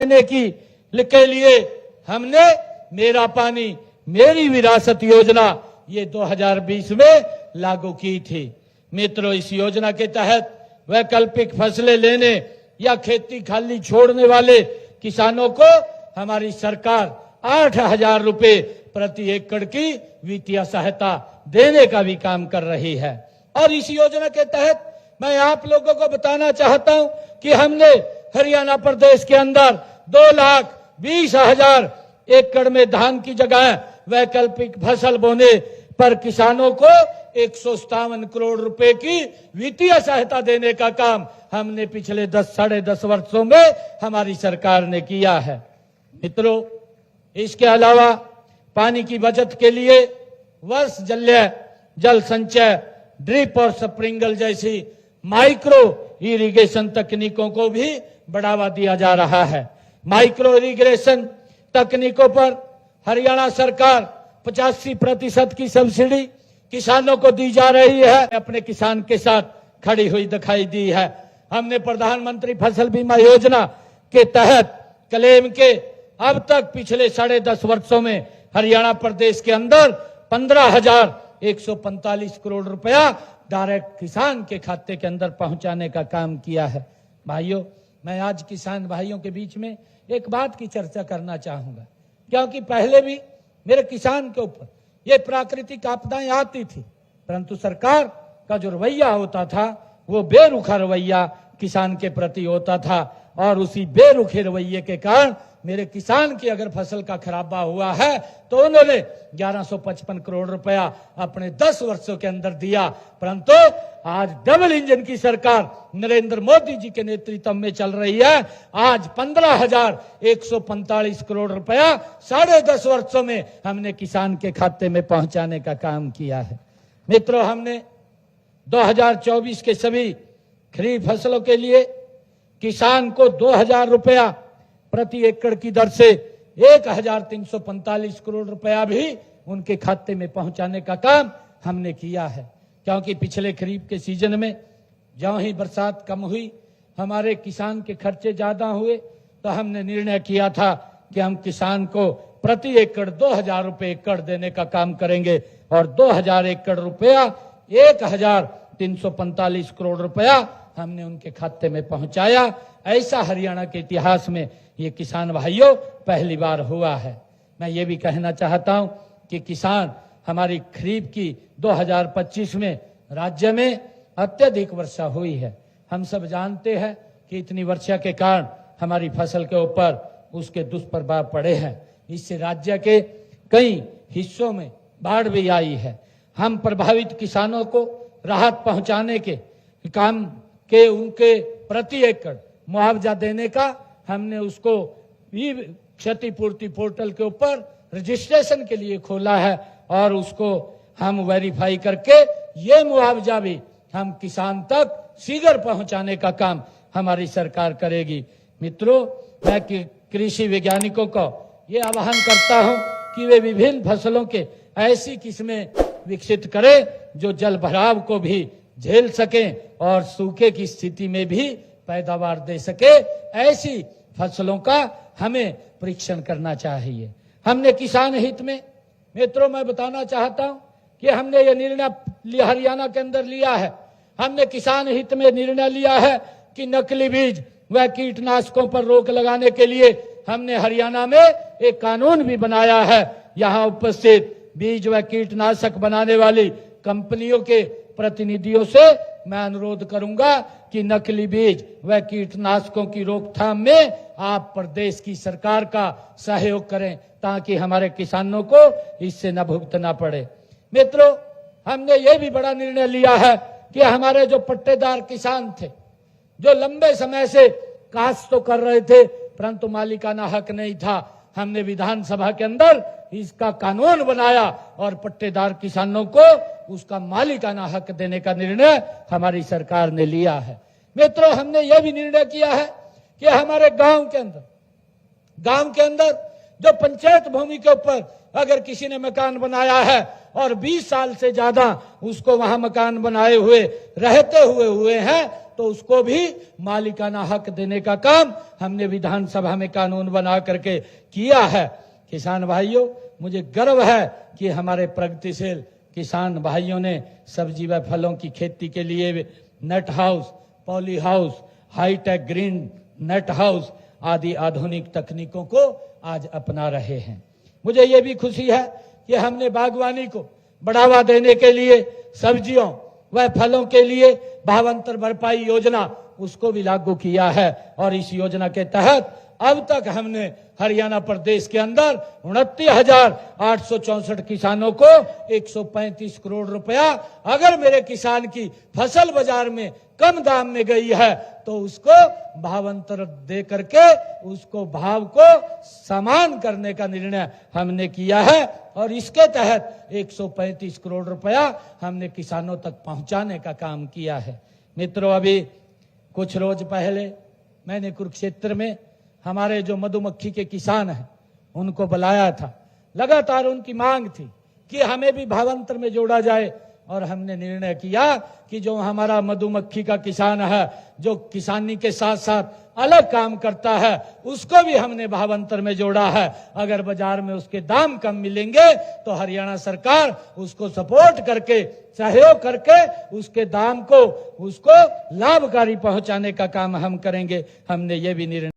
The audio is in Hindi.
देने के लिए हमने मेरा पानी मेरी विरासत योजना ये 2020 में लागू की थी। मित्रों, इस योजना के तहत वैकल्पिक फसलें लेने या खेती खाली छोड़ने वाले किसानों को हमारी सरकार 8,000 रुपए प्रति एकड़ की वित्तीय सहायता देने का भी काम कर रही है। और इस योजना के तहत मैं आप लोगों को बताना चाहता हूं कि हमने हरियाणा प्रदेश के अंदर 2,20,000 एकड़ में धान की जगह वैकल्पिक फसल बोने पर किसानों को 157 करोड़ रुपए की वित्तीय सहायता देने का काम हमने पिछले 10-10.5 वर्षों में हमारी सरकार ने किया है। मित्रों, इसके अलावा पानी की बचत के लिए वर्ष जल्य जल संचय, ड्रिप और स्प्रिंकल जैसी माइक्रो इरिगेशन तकनीकों को भी बढ़ावा दिया जा रहा है। माइक्रो इरिगेशन तकनीकों पर हरियाणा सरकार 85% की सब्सिडी किसानों को दी जा रही है। अपने किसान के साथ खड़ी हुई दिखाई दी है। हमने प्रधानमंत्री फसल बीमा योजना के तहत क्लेम के अब तक पिछले 10.5 वर्षों में हरियाणा प्रदेश के अंदर 15,145 करोड़ रुपया डायरेक्ट किसान के खाते के अंदर पहुंचाने का काम किया है। भाइयों, मैं आज किसान भाइयों के बीच में एक बात की चर्चा करना चाहूंगा, क्योंकि पहले भी मेरे किसान के ऊपर ये प्राकृतिक आपदाएं आती थी, परंतु सरकार का जो रवैया होता था वो बेरुखा रवैया किसान के प्रति होता था। और उसी बेरुखे रवैये के कारण मेरे किसान की अगर फसल का खराबा हुआ है तो उन्होंने 1155 करोड़ रुपया अपने 10 वर्षों के अंदर दिया। परंतु आज डबल इंजन की सरकार नरेंद्र मोदी जी के नेतृत्व में चल रही है। आज 15,145 करोड़ रुपया 10.5 वर्षों में हमने किसान के खाते में पहुंचाने का काम किया है। मित्रों, हमने 2024 के सभी खरीफ फसलों के लिए किसान को 2,000 रुपया प्रति एकड़ की दर से 1,345 करोड़ रुपया भी उनके खाते में पहुंचाने का काम हमने किया है। क्योंकि पिछले खरीफ के सीजन में ज्यों ही बरसात कम हुई, हमारे किसान के खर्चे ज्यादा हुए, तो हमने निर्णय किया था कि हम किसान को प्रति एकड़ 2,000 रुपये एकड़ देने का काम करेंगे। और 2,000 एकड़ रुपया 1,345 करोड़ रुपया हमने उनके खाते में पहुंचाया। ऐसा हरियाणा के इतिहास में ये किसान भाइयों पहली बार हुआ है। मैं ये भी कहना चाहता हूं कि किसान हमारी खरीफ की 2025 में राज्य में अत्यधिक वर्षा हुई है। हम सब जानते हैं कि इतनी वर्षा के कारण हमारी फसल के ऊपर उसके दुष्प्रभाव पड़े हैं। इससे राज्य के कई हिस्सों में बाढ़ भी आई है। हम प्रभावित किसानों को राहत पहुंचाने के काम के उनके प्रति एकड़ मुआवजा देने का हमने उसको भी क्षतिपूर्ति पोर्टल के ऊपर रजिस्ट्रेशन के लिए खोला है। और उसको हम वेरीफाई करके ये मुआवजा भी हम किसान तक शीघ्र पहुंचाने का काम हमारी सरकार करेगी। मित्रों, मैं कृषि वैज्ञानिकों को ये आह्वान करता हूं कि वे विभिन्न फसलों के ऐसी किस्में विकसित करें जो जल भराव को भी झेल सकें और सूखे की स्थिति में भी पैदावार दे सके। ऐसी फसलों का हमें परीक्षण करना चाहिए। हमने किसान हित में, मित्रों, मैं बताना चाहता हूं कि हमने ये निर्णय हरियाणा के अंदर लिया है। हमने किसान हित में निर्णय लिया है कि नकली बीज व कीटनाशकों पर रोक लगाने के लिए हमने हरियाणा में एक कानून भी बनाया है। यहाँ उपस्थित बीज व कीटनाशक बनाने वाली कंपनियों के प्रतिनिधियों से मैं अनुरोध करूंगा कि नकली बीज व कीटनाशकों की रोकथाम में आप प्रदेश की सरकार का सहयोग करें, ताकि हमारे किसानों को इससे न भुगतना पड़े। मित्रों, हमने ये भी बड़ा निर्णय लिया है कि हमारे जो पट्टेदार किसान थे, जो लंबे समय से काश्त तो कर रहे थे परंतु मालिकाना हक नहीं था, हमने विधानसभा के अंदर इसका कानून बनाया और पट्टेदार किसानों को उसका मालिकाना हक देने का निर्णय हमारी सरकार ने लिया है। मित्रों, हमने यह भी निर्णय किया है कि हमारे गांव के अंदर जो पंचायत भूमि के ऊपर अगर किसी ने मकान बनाया है और 20 साल से ज्यादा उसको वहां मकान बनाए हुए रहते हुए हैं, तो उसको भी मालिकाना हक देने का काम हमने विधानसभा में कानून बना करके किया है। किसान भाइयों, मुझे गर्व है कि हमारे प्रगतिशील किसान भाइयों ने सब्जी व फलों की खेती के लिए net house, poly house, hitech green net house आदि आधुनिक तकनीकों को आज अपना रहे हैं। मुझे ये भी खुशी है कि हमने बागवानी को बढ़ावा देने के लिए सब्जियों व फलों के लिए भावांतर भरपाई योजना उसको भी लागू किया है और इस योजना के तहत अब तक हमने हरियाणा प्रदेश के अंदर 29,864 किसानों को 135 करोड़ रुपया, अगर मेरे किसान की फसल बाजार में कम दाम में गई है तो उसको भावांतर दे करके उसको भाव को समान करने का निर्णय हमने किया है और इसके तहत 135 करोड़ रुपया हमने किसानों तक पहुंचाने का काम किया है। मित्रों, अभी कुछ रोज पहले मैंने कुरुक्षेत्र में हमारे जो मधुमक्खी के किसान हैं उनको बुलाया था। लगातार उनकी मांग थी कि हमें भी भावांतर में जोड़ा जाए और हमने निर्णय किया कि जो हमारा मधुमक्खी का किसान है, जो किसानी के साथ साथ अलग काम करता है, उसको भी हमने भावांतर में जोड़ा है। अगर बाजार में उसके दाम कम मिलेंगे तो हरियाणा सरकार उसको सपोर्ट करके, सहयोग करके उसके दाम को उसको लाभकारी पहुंचाने का काम हम करेंगे। हमने ये भी निर्णय